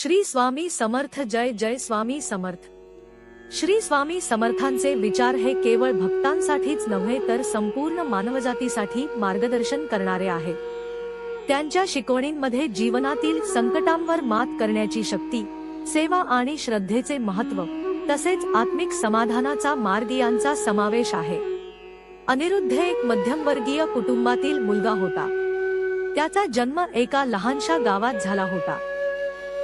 श्री स्वामी समर्थ. जय जय स्वामी समर्थ. श्री स्वामी समर्थांचे विचार हे केवळ भक्तांसाठीच नव्हे तर संपूर्ण मानवजातीसाठी मार्गदर्शन करणारे आहेत. त्यांच्या शिकवणींमध्ये जीवनातील संकटांवर मात करण्याची शक्ती, सेवा आणि श्रद्धेचे महत्त्व, तसेच आत्मिक समाधानाचा मार्ग यांचा समावेश आहे. अनिरुद्ध एक मध्यमवर्गीय कुटुंबातील मुलगा होता. त्याचा जन्म एका लहानशा गावात झाला होता.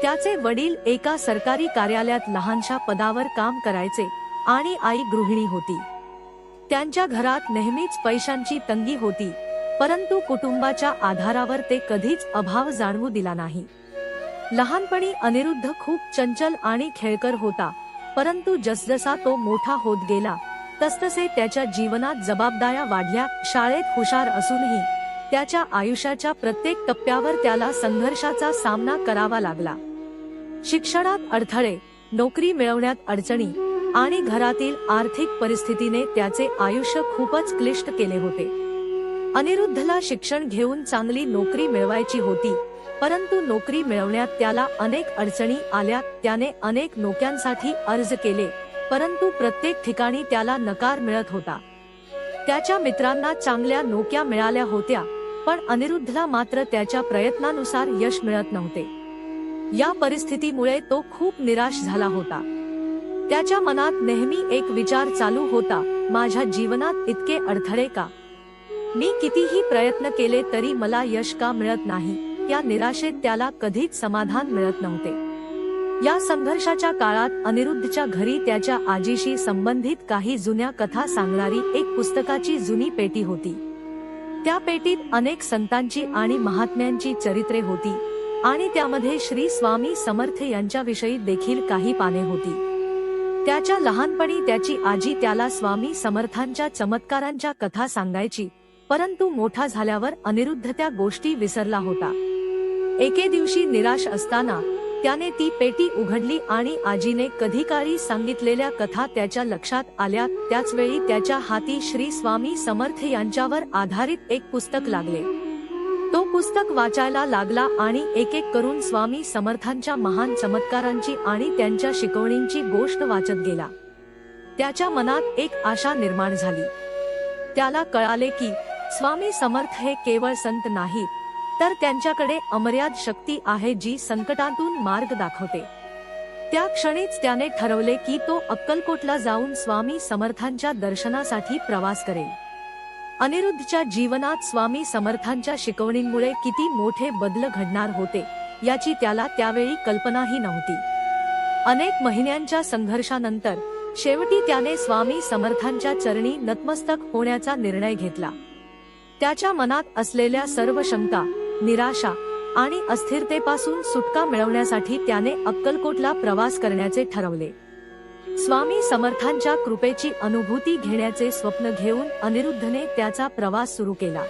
त्याचे वडील एका सरकारी कार्यालयात लहानशा पदावर काम करायचे आणि आई गृहिणी होती. त्यांच्या घरात नेहमीच पैशांची तंगी होती, परंतु कुटुंबाच्या आधारावर ते कधीच अभाव जाणवू दिला नाही. लहानपणी अनिरुद्ध खूप चंचल आणि खेळकर होता, परंतु जसजसा तो मोठा होत गेला तसतसे त्याच्या जीवनात जबाबदाऱ्या वाढल्या. शाळेत हुशार असूनही त्याच्या आयुष्याच्या प्रत्येक टप्प्यावर त्याला संघर्षाचा सामना करावा लागला. शिक्षणात अडथळे, नोकरी मिळवण्यात अडचणी आणि घरातील आर्थिक परिस्थितीने त्याचे आयुष्य खूपच क्लिष्ट केले होते. अनिरुद्धला शिक्षण घेऊन चांगली नोकरी मिळवायची होती, परंतु नोकरी मिळवण्यात त्याला अनेक अडचणी आल्या. त्याने अनेक नोकऱ्यांसाठी अर्ज केले, परंतु प्रत्येक ठिकाणी त्याला नकार मिळत होता. त्याच्या मित्रांना चांगल्या नोकऱ्या मिळाल्या होत्या, पण अनिरुद्धला मात्र त्याच्या प्रयत्नानुसार यश मिळत नव्हते. या परिस्थितीमुळे तो खूप निराश झाला होता. त्याच्या मनात नेहमी एक विचार चालू होता, माझ्या जीवनात इतके अडथळे का? मी कितीही प्रयत्न केले तरी मला यश का मिळत नाही? या निराशेत त्याला कधीच समाधान मिळत नव्हते. या संघर्षाच्या काळात अनिरुद्धच्या घरी त्याच्या आजीशी संबंधित काही जुन्या कथा सांगणारी एक पुस्तकाची जुनी पेटी होती. त्या पेटीत अनेक संतांची आणि महात्म्यांची चरित्रे होती आणि त्यामध्ये श्री स्वामी समर्थ यांच्याविषयी देखील काही पाने होती. त्याच्या लहानपणी त्याची आजी त्याला स्वामी समर्थांच्या चमत्कारांच्या कथा सांगायची, परंतु मोठा झाल्यावर अनिरुद्ध त्या गोष्टी विसरला होता. एके दिवशी निराश असताना त्याने ती पेटी उघडली आणि आजीने कधी काळी सांगितलेल्या कथा त्याच्या लक्षात आल्या. त्याच वेळी त्याच्या हाती श्री स्वामी समर्थ यांच्यावर आधारित एक पुस्तक लागले. तो पुस्तक वाचायला लागला आणि एक एक करून स्वामी समर्थांच्या महान चमत्कारांची आणि त्यांच्या शिकवणींची गोष्ट वाचत गेला. त्याच्या मनात एक आशा निर्माण झाली. त्याला कळाले की स्वामी समर्थ हे केवळ संत नाहीत, तर त्यांच्याकडे अमर्याद शक्ती आहे जी संकटातून मार्ग दाखवते. त्या क्षणीच त्याने ठरवले की तो अक्कलकोटला जाऊन स्वामी समर्थांच्या दर्शनासाठी प्रवास करेल. अनिरुद्धच्या जीवनात स्वामी समर्थांच्या शिकवणींमुळे किती मोठे बदल घडणार होते याची त्याला त्यावेळी कल्पनाही नव्हती. अनेक महिन्यांच्या संघर्षानंतर शेवटी त्याने स्वामी समर्थांच्या चरणी नतमस्तक होण्याचा निर्णय घेतला. त्याच्या मनात असलेल्या सर्व शंका, निराशा आणि अस्थिरतेपासून सुटका मिळवण्यासाठी त्याने अक्कलकोटला प्रवास करण्याचे ठरवले. स्वामी समर्थांच्या कृपेची अनुभूती घेण्याचे स्वप्न घेऊन अनिरुद्धने त्याचा प्रवास सुरू केला.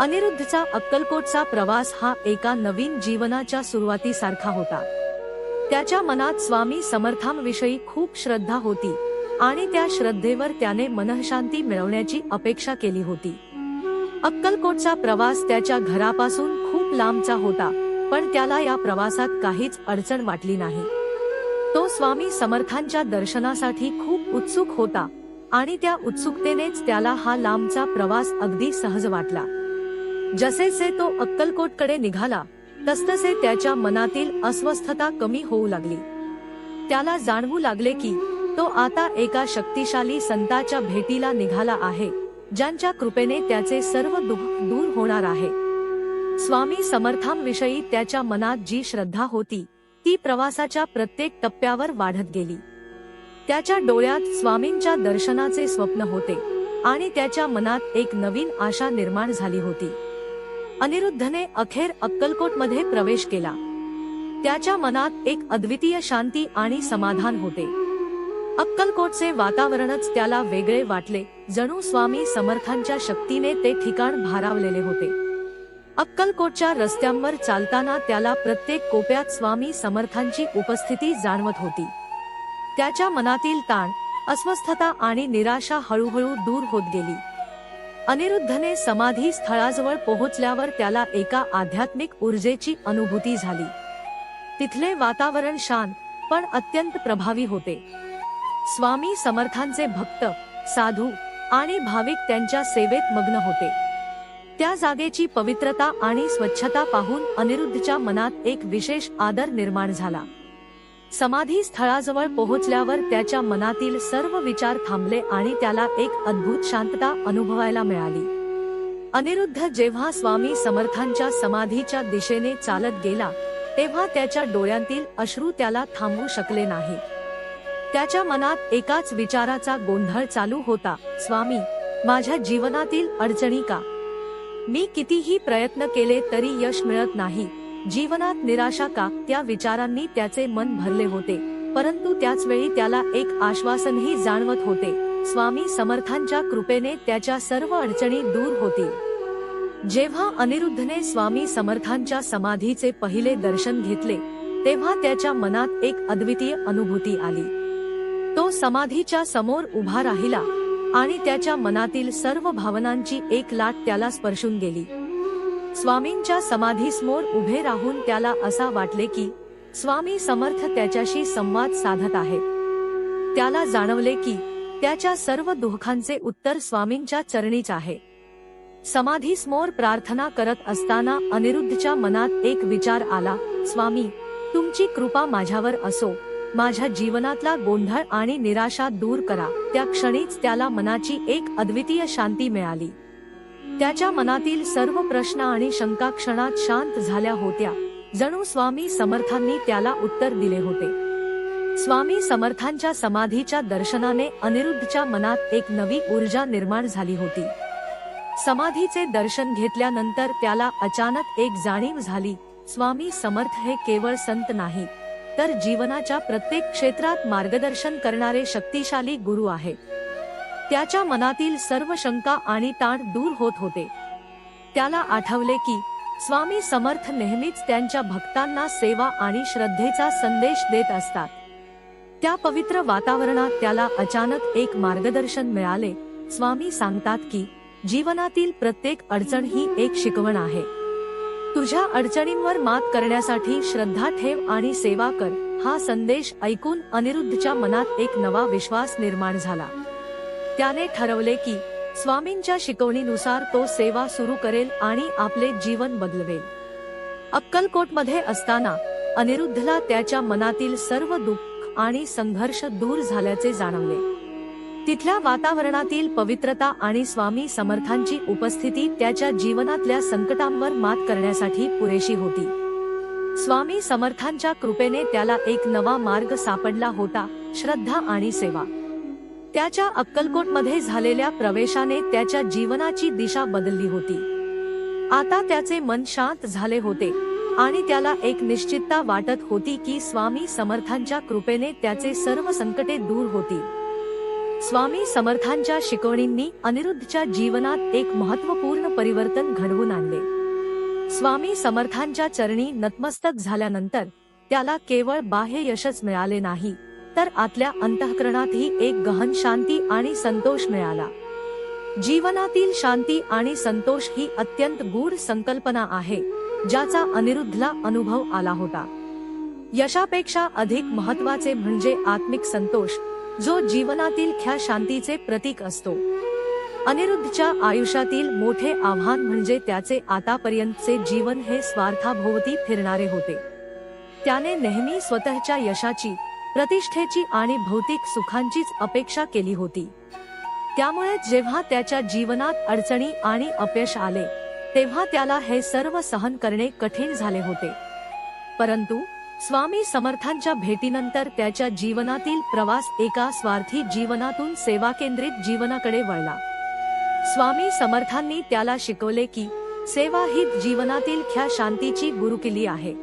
अनिरुद्धचा अक्कलकोटचा प्रवास हा एका नवीन जीवनाच्या सुरुवातीसारखा होता. त्याच्या मनात स्वामी समर्थांविषयी खूप श्रद्धा होती आणि त्या श्रद्धेवर त्याने मनःशांती मिळवण्याची अपेक्षा केली होती. अक्कलकोटचा प्रवास त्याच्या घरापासून खूप लांबचा होता, पण त्याला या प्रवासात काहीच अडचण वाटली नाही. तो स्वामी समर्थांच्या दर्शनासाठी खूप उत्सुक होता आणि त्या उत्सुकतेनेच त्याला हा लांबचा प्रवास अगदी सहज वाटला. जसेसे तो अक्कलकोटकडे निघाला तसतसे त्याच्या मनातील अस्वस्थता कमी होऊ लागली. त्याला जाणवू लागले की तो आता एका शक्तिशाली संताच्या भेटीला निघाला आहे, ज्यांच्या कृपेने त्याचे सर्व दुःख दूर होणार आहे. स्वामी समर्थांविषयी त्याच्या मनात जी श्रद्धा होती ती प्रवासाच्या प्रत्येक टप्प्यावर वाढत गेली. त्याच्या डोळ्यात स्वामींच्या दर्शनाचे स्वप्न होते आणि त्याच्या मनात एक नवीन आशा निर्माण झाली होती. अनिरुद्धने अखेर अक्कलकोटमध्ये प्रवेश केला. त्याच्या मनात एक अद्वितीय शांती आणि समाधान होते. अक्कलकोटचे वातावरणच त्याला वेगळे वाटले, जणू स्वामी समर्थांच्या शक्तीने ते ठिकाण भारावलेले होते. अक्कलकोटच्या रस्त्यांवर चालताना त्याला प्रत्येक कोपऱ्यात स्वामी समर्थांची उपस्थिती जाणवत होती. त्याच्या मनातील ताण, अस्वस्थता आणि निराशा हळूहळू दूर होत गेली. अनिरुद्धने समाधी स्थळाजवळ पोहोचल्यावर त्याला एका आध्यात्मिक ऊर्जेची अनुभूती झाली. तिथले वातावरण शांत पण अत्यंत प्रभावी होते. स्वामी समर्थांचे भक्त, साधू आणि भाविक त्यांच्या सेवेत मग्न होते. त्या जागेची पवित्रता आणि स्वच्छता पाहून अनिरुद्धच्या मनात एक विशेष आदर निर्माण झाला. समाधी स्थळाजवळ पोहोचल्यावर त्याच्या मनातील सर्व विचार थांबले आणि त्याला एक अद्भुत शांतता अनुभवायला मिळाली. अनिरुद्ध जेव्हा स्वामी समर्थांच्या समाधीच्या दिशेने चालत गेला तेव्हा त्याच्या डोळ्यांतील अश्रू त्याला थांबवू शकले नाही. त्याच्या मनात एकाच विचाराचा गोंधळ चालू होता, स्वामी, माझ्या जीवनातील अडचणी का? मी कितीही प्रयत्न केले तरी यश मिळत नाही. जीवनात निराशा का? त्या विचारांनी त्याचे मन भरले होते. परंतु त्याच वेळी त्याला एक आश्वासनही जाणवत होते, स्वामी समर्थांच्या कृपेने त्याच्या सर्व अडचणी दूर होतील. जेव्हा अनिरुद्धने स्वामी समर्थांच्या समाधीचे पहिले दर्शन घेतले तेव्हा त्याच्या मनात एक अद्वितीय अनुभूती आली. तो समाधीच्या समोर उभा राहिला आणि त्याच्या मनातील सर्व भावनांची एक लाट त्याला स्पर्शून गेली. स्वामींच्या समाधीसमोर उभे राहून त्याला असा वाटले की स्वामी समर्थ त्याच्याशी संवाद साधत आहेत. त्याला जाणवले की त्याच्या सर्व दुःखांचे उत्तर स्वामींच्या चरणीच आहे. समाधीसमोर प्रार्थना करत असताना अनिरुद्धच्या मनात एक विचार आला, स्वामी, तुमची कृपा माझ्यावर असो. माझ्या जीवनातला गोंधळ आणि निराशा दूर करा. त्या क्षणीच त्याला मनाची एक अद्वितीय शांती मिळाली. त्याच्या मनातील सर्व प्रश्न आणि शंका क्षणात शांत झाल्या होत्या, जणू स्वामी समर्थांनी त्याला उत्तर दिले होते. स्वामी समर्थांच्या समाधीच्या दर्शनाने अनिरुद्धच्या मनात एक नवी ऊर्जा निर्माण झाली होती. समाधीचे दर्शन घेतल्यानंतर त्याला अचानक एक जाणीव झाली, स्वामी समर्थ हे केवळ संत नाही, तर जीवनाच्या प्रत्येक क्षेत्रात मार्गदर्शन करणारे शक्तिशाली गुरु आहेत. त्याच्या मनातील सर्व शंका आणि ताण दूर होत होते. त्याला आठवले की स्वामी समर्थ नेहमीच त्यांच्या भक्तांना सेवा आणि श्रद्धेचा संदेश देत असतात. त्या पवित्र वातावरणात त्याला अचानक एक मार्गदर्शन मिळाले. स्वामी सांगतात की जीवनातील प्रत्येक अडचण ही एक शिकवण आहे. तुझ्या अडचणींवर मात करण्यासाठी श्रद्धा ठेव आणि सेवा कर. हा संदेश ऐकून अनिरुद्धच्या मनात एक नवा विश्वास निर्माण झाला. त्याने ठरवले की स्वामींच्या शिकवणीनुसार तो सेवा सुरू करेल आणि आपले जीवन बदलवेल. अक्कलकोटमध्ये असताना अनिरुद्धला त्याच्या मनातील सर्व दुःख आणि संघर्ष दूर झाल्याचे जाणवले. तिथल्या वातावरणातील पवित्रता आणि स्वामी समर्थांची उपस्थिती त्याच्या जीवनातल्या संकटांवर मात करण्यासाठी पुरेशी होती. स्वामी समर्थांच्या कृपेने त्याला एक नवा मार्ग सापडला होता, श्रद्धा आणि सेवा. त्याच्या अक्कलकोटमध्ये झालेल्या प्रवेशाने त्याच्या जीवनाची दिशा बदलली होती. आता त्याचे मन शांत झाले होते आणि त्याला एक निश्चितता वाटत होती की स्वामी समर्थांच्या कृपेने त्याचे सर्व संकटे दूर होतील. स्वामी समर्थांच्या शिकवणींनी अनिरुद्धच्या जीवनात एक महत्त्वपूर्ण परिवर्तन घडवून आणले. स्वामी समर्थांच्या चरणी नतमस्तक झाल्यानंतर त्याला केवळ बाह्य यशच मिळाले नाही, तर आतल्या अंतःकरणातही एक गहन शांती आणि संतोष मिळाला. जीवनातील शांती आणि संतोष ही अत्यंत गूढ संकल्पना आहे, ज्याचा अनिरुद्धला अनुभव आला होता. यशापेक्षा अधिक महत्त्वाचे म्हणजे आत्मिक संतोष, जो जीवनातील ख्या शांतीचे प्रतीक असतो. अनिरुद्धच्या आयुष्यातील मोठे आव्हान म्हणजे त्याचे आतापर्यंतचे जीवन हे स्वार्थाभोवती फिरणारे होते. त्याने नेहमी स्वतःच्या यशाची, प्रतिष्ठेची आणि भौतिक सुखांचीच अपेक्षा केली होती. त्यामुळे जेव्हा त्याच्या जीवनात अडचणी आणि अपयश आले तेव्हा त्याला हे सर्व सहन करणे कठीण झाले होते. परंतु स्वामी समर्थांच्या भेटीनंतर त्याच्या जीवनातील प्रवास एका स्वार्थी जीवनातून सेवाकेंद्रित जीवनाकडे वळला. स्वामी समर्थांनी त्याला शिकवले की सेवा ही जीवनातील ख्या शांतीची गुरुकिल्ली आहे.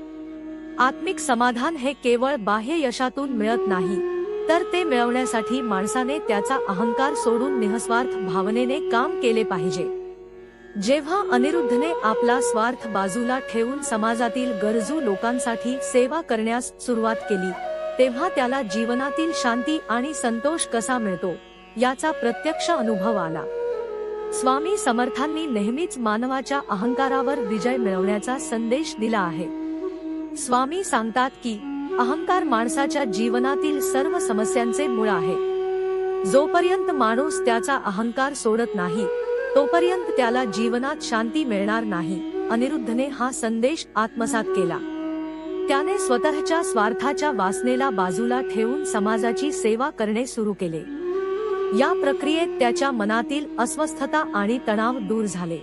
आत्मिक समाधान हे केवळ बाह्य यशातून मिळत नाही, तर ते मिळवण्यासाठी माणसाने त्याचा अहंकार सोडून निःस्वार्थ भावनेने काम केले पाहिजे. जेव्हा अनिरुद्धने आपला स्वार्थ बाजूला ठेवून समाजातील गरजू लोकांसाठी सेवा करण्यास सुरुवात केली तेव्हा त्याला जीवनातील शांती आणि संतोष कसा मिळतो याचा प्रत्यक्ष अनुभव आला. स्वामी समर्थांनी नेहमीच मानवाच्या अहंकारावर विजय मिळवण्याचा संदेश दिला आहे. स्वामी सांगतात की अहंकार माणसाच्या जीवनातील सर्व समस्यांचे मूळ आहे. जोपर्यंत माणूस त्याचा अहंकार सोडत नाही तोपर्यंत त्याला जीवनात शांती मिळणार नाही. अनिरुद्धने हा संदेश आत्मसात केला. त्याने स्वतःच्या स्वार्थाच्या वासनेला बाजूला ठेवून समाजाची सेवा करणे सुरू केले. या प्रक्रियेत त्याच्या मनातील अस्वस्थता आणि तणाव दूर झाले.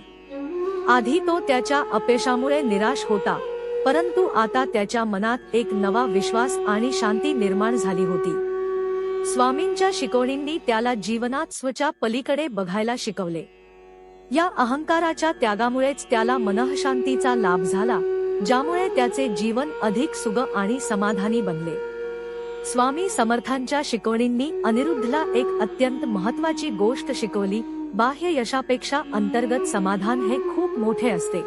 आधी तो त्याच्या अपयशामुळे निराश होता, परंतु आता त्याच्या मनात एक नवा विश्वास आणि शांती निर्माण झाली होती. स्वामींच्या शिकवणींनी त्याला जीवनात स्वच्या पलीकडे बघायला शिकवले. या अहंकाराच्या त्यागामुळेच त्याला मनःशांतीचा लाभ झाला, ज्यामुळे त्याचे जीवन अधिक सुखद आणि समाधानी बनले. स्वामी समर्थांच्या शिकवणींनी अनिरुद्धला एक अत्यंत महत्त्वाची गोष्ट शिकवली. बाह्य यशापेक्षा अंतर्गत समाधान हे खूप मोठे असते.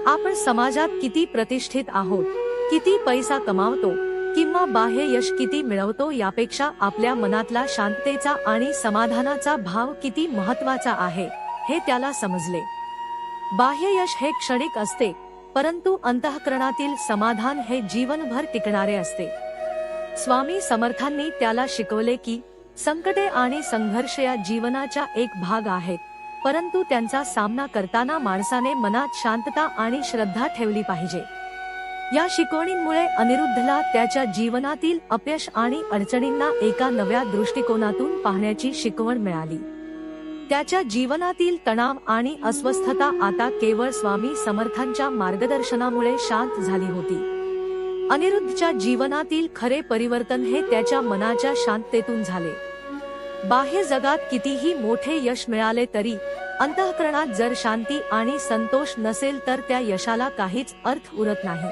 आपण समाजात किती प्रतिष्ठित आहोत, किती पैसा कमावतो किंवा बाह्य यश किती मिळवतो यापेक्षा आपल्या मनातला शांततेचा आणि समाधानाचा भाव किती महत्त्वाचा आहे हे त्याला समजले. बाह्य यश हे क्षणिक असते, परंतु अंतःकरणातील समाधान हे जीवनभर टिकणारे असते. स्वामी समर्थांनी त्याला शिकवले की संकटे आणि संघर्ष या जीवनाचा एक भाग आहेत, परंतु त्यांचा सामना करताना माणसाने मनात शांतता आणि श्रद्धा ठेवली पाहिजे. या शिकवणींमुळे अनिरुद्धला त्याच्या जीवनातील अपयश आणि अडचणींना एका नव्या दृष्टिकोनातून पाहण्याची शिकवण मिळाली. त्याच्या जीवनातील तणाव आणि अस्वस्थता आता केवळ स्वामी समर्थांच्या मार्गदर्शनामुळे शांत झाली होती. अनिरुद्धच्या जीवनातील खरे परिवर्तन हे त्याच्या मनाच्या शांततेतून झाले. बाह्य जगात कितीही मोठे यश मिळाले तरी अंतःकरणात जर शांती आणि संतोष नसेल तर त्या यशाला काहीच अर्थ उरत नाही.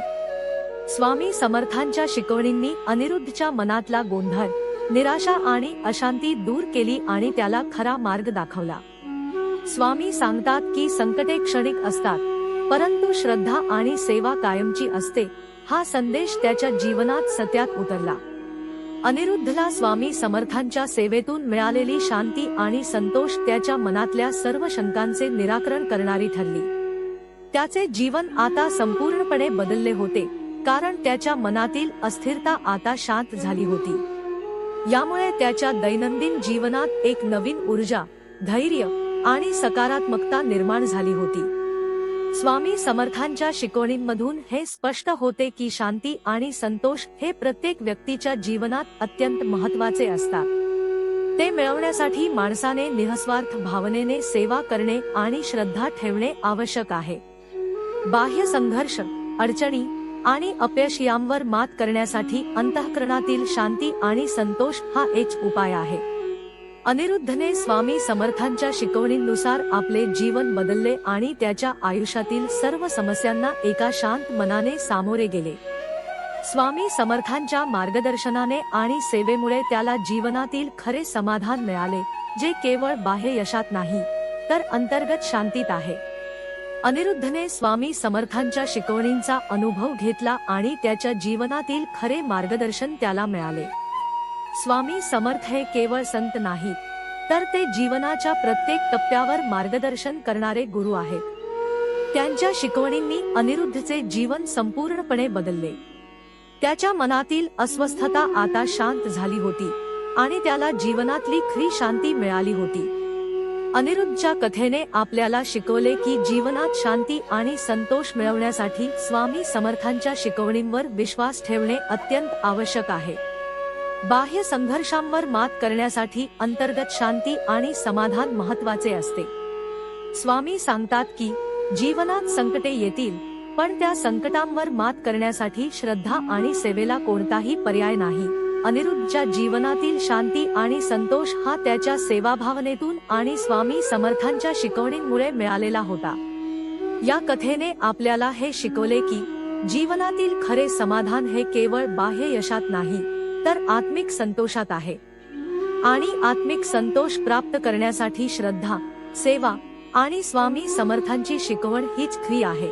स्वामी समर्थांच्या शिकवणींनी अनिरुद्धच्या मनातला गोंधळ, निराशा आणि अशांती दूर केली आणि त्याला खरा मार्ग दाखवला. स्वामी सांगतात की संकटे क्षणिक असतात, परंतु श्रद्धा आणि सेवा कायमची असते. हा संदेश त्याच्या जीवनात सत्यात उतरला. अनिरुद्धला स्वामी समर्थांच्या सेवेतून मिळालेली शांती आणि संतोष त्याच्या मनातल्या सर्व शंकांचे निराकरण करणारी ठरली. त्याचे जीवन आता संपूर्णपणे बदलले होते, कारण त्याच्या मनातील अस्थिरता आता शांत झाली होती. यामुळे त्याच्या दैनंदिन जीवनात एक नवीन ऊर्जा, धैर्य आणि सकारात्मकता निर्माण झाली होती. स्वामी समर्थांच्या शिकवणींमधून हे स्पष्ट होते की शांती आणि संतोष हे प्रत्येक व्यक्तीच्या जीवनात अत्यंत महत्त्वाचे असतात. ते मिळवण्यासाठी माणसाने निःस्वार्थ भावनेने सेवा करणे आणि श्रद्धा ठेवणे आवश्यक आहे. बाह्य संघर्ष, अडचणी आणि अपयश यांवर मात करण्यासाठी अंतःकरणातील शांती आणि संतोष हा एक उपाय आहे. अनिरुद्धने स्वामी समर्थांच्या शिकवणींनुसार आपले जीवन बदलले आणि त्याच्या आयुष्यातील सर्व समस्यांना एका शांत मनाने सामोरे गेले. स्वामी समर्थांच्या मार्गदर्शनाने आणि सेवेमुळे त्याला जीवनातील खरे समाधान मिळाले, जे केवळ बाह्य यशात नाही तर अंतर्गत शांतीत आहे. अनिरुद्धने स्वामी समर्थांच्या शिकवणींचा अनुभव घेतला आणि त्याच्या जीवनातील खरे मार्गदर्शन त्याला मिळाले. स्वामी समर्थ हे केवळ संत नाहीत, तर ते जीवनाच्या प्रत्येक टप्प्यावर मार्गदर्शन करणारे गुरु आहेत. त्यांच्या शिकवणींनी अनिरुद्धचे जीवन संपूर्णपणे बदलले. त्याच्या मनातील अस्वस्थता आता शांत झाली होती आणि त्याला जीवनातली खरी शांती मिळाली होती. अनिरुद्धच्या कथेने आपल्याला शिकवले की जीवनात शांती आणि संतोष मिळवण्यासाठी स्वामी समर्थांच्या शिकवणींवर विश्वास ठेवणे अत्यंत आवश्यक आहे. बाह्य संघर्षांवर मात करण्यासाठी अंतर्गत शांती आणि समाधान महत्त्वाचे असते. स्वामी सांगतात की जीवनात संकटे येतील, पण त्या संकटांवर मात करण्यासाठी श्रद्धा आणि सेवेला कोणताही पर्याय नाही. अनिरुद्धच्या जीवनातील शांती आणि संतोष हा त्याच्या सेवाभावनेतून आणि स्वामी समर्थांच्या शिकवणींमुळे मिळालेला होता. या कथेने आपल्याला हे शिकवले की जीवनातील खरे समाधान हे केवळ बाह्य यशात नाही तर आत्मिक संतोषात आहे. आणि आत्मिक संतोष प्राप्त करण्यासाठी श्रद्धा, सेवा आणि स्वामी समर्थांची शिकवण हीच खरी आहे.